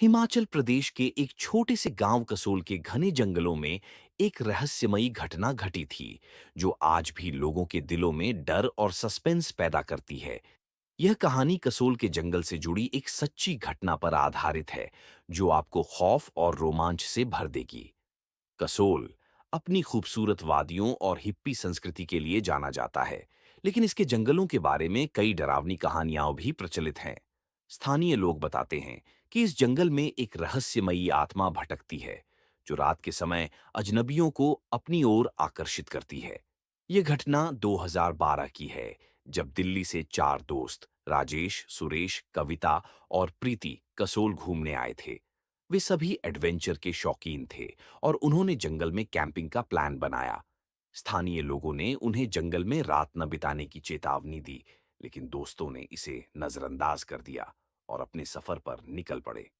हिमाचल प्रदेश के एक छोटे से गांव कसोल के घने जंगलों में एक रहस्यमयी घटना घटी थी, जो आज भी लोगों के दिलों में डर और सस्पेंस पैदा करती है। यह कहानी कसोल के जंगल से जुड़ी एक सच्ची घटना पर आधारित है, जो आपको खौफ और रोमांच से भर देगी। कसोल अपनी खूबसूरत वादियों और हिप्पी संस्कृति के लिए जाना जाता है, लेकिन इसके जंगलों के बारे में कई डरावनी कहानियां भी प्रचलित हैं। स्थानीय लोग बताते हैं कि इस जंगल में एक रहस्यमयी आत्मा भटकती है, जो रात के समय अजनबियों को अपनी ओर आकर्षित करती है। यह घटना 2012 की है, जब दिल्ली से चार दोस्त राजेश, सुरेश, कविता और प्रीति कसोल घूमने आए थे। वे सभी एडवेंचर के शौकीन थे और उन्होंने जंगल में कैंपिंग का प्लान बनाया। स्थानीय लोगों ने उन्हें जंगल में रात न बिताने की चेतावनी दी, लेकिन दोस्तों ने इसे नजरअंदाज कर दिया और अपने सफर पर निकल पड़े।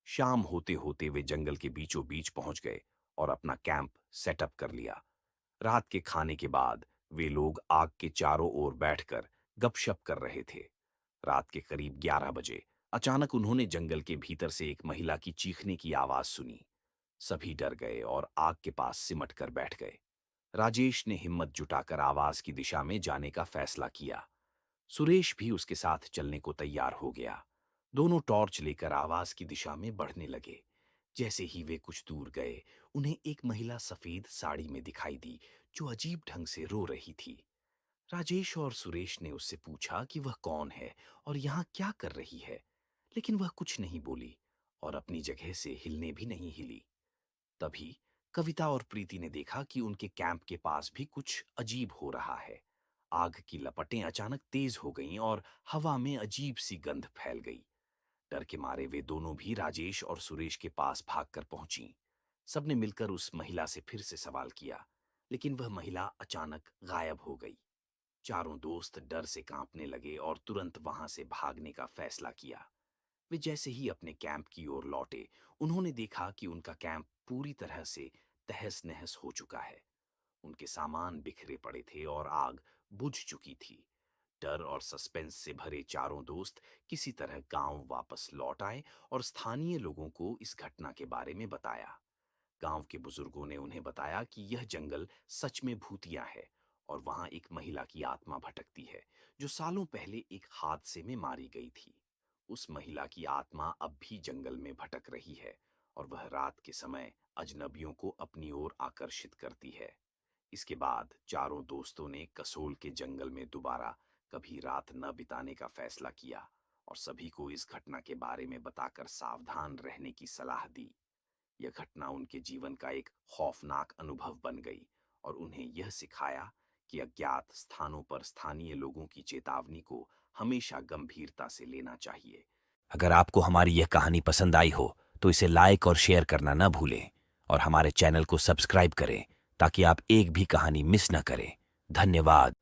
शाम होते होते वे जंगल के बीचों बीच पहुंच गए और अपना कैंप सेटअप कर लिया। रात के खाने के बाद वे लोग आग के चारों ओर बैठकर गपशप कर रहे थे। रात के करीब 11 बजे अचानक उन्होंने जंगल के भीतर से एक महिला की चीखने की आवाज सुनी। सभी डर गए और आग के पास सिमट कर बैठ गए। राजेश ने हिम्मत जुटाकर आवाज की दिशा में जाने का फैसला किया। सुरेश भी उसके साथ चलने को तैयार हो गया। दोनों टॉर्च लेकर आवाज की दिशा में बढ़ने लगे। जैसे ही वे कुछ दूर गए, उन्हें एक महिला सफेद साड़ी में दिखाई दी, जो अजीब ढंग से रो रही थी। राजेश और सुरेश ने उससे पूछा कि वह कौन है और यहाँ क्या कर रही है, लेकिन वह कुछ नहीं बोली और अपनी जगह से हिलने भी नहीं हिली। तभी कविता और प्रीति ने देखा कि उनके कैंप के पास भी कुछ अजीब हो रहा है। आग की लपटें अचानक तेज हो गईं और हवा में अजीब सी गंध फैल गई। डर के मारे वे दोनों भी राजेश और सुरेश के पास भागकर पहुंची। सबने मिलकर उस महिला से फिर से सवाल किया, लेकिन वह महिला अचानक गायब हो गई। चारों दोस्त डर से कांपने लगे और तुरंत वहां से भागने का फैसला किया। वे जैसे ही अपने कैंप की ओर लौटे, उन्होंने देखा कि उनका कैंप पूरी तरह से तहस-नहस हो चुका है। उनके सामान बिखरे पड़े थे और आग बुझ चुकी थी। डर और सस्पेंस से भरे चारों दोस्त किसी तरह गांव वापस लौट आए और स्थानीय लोगों को इस घटना के बारे में बताया। गांव के बुजुर्गों ने उन्हें बताया कि यह जंगल सच में भूतिया है और वहां एक महिला की आत्मा भटकती है, जो सालों पहले एक हादसे में मारी गई थी। उस महिला की आत्मा अब भी जंगल में भटक रही है और वह रात के समय अजनबियों को अपनी ओर आकर्षित करती है। इसके बाद चारों दोस्तों ने कसोल के जंगल में दोबारा कभी रात न बिताने का फैसला किया और सभी को इस घटना के बारे में बताकर सावधान रहने की सलाह दी। यह घटना उनके जीवन का एक खौफनाक अनुभव बन गई और उन्हें यह सिखाया कि अज्ञात स्थानों पर स्थानीय लोगों की चेतावनी को हमेशा गंभीरता से लेना चाहिए। अगर आपको हमारी यह कहानी पसंद आई हो, तो इसे लाइक और शेयर करना न भूलें और हमारे चैनल को सब्सक्राइब करें, ताकि आप एक भी कहानी मिस न करें। धन्यवाद।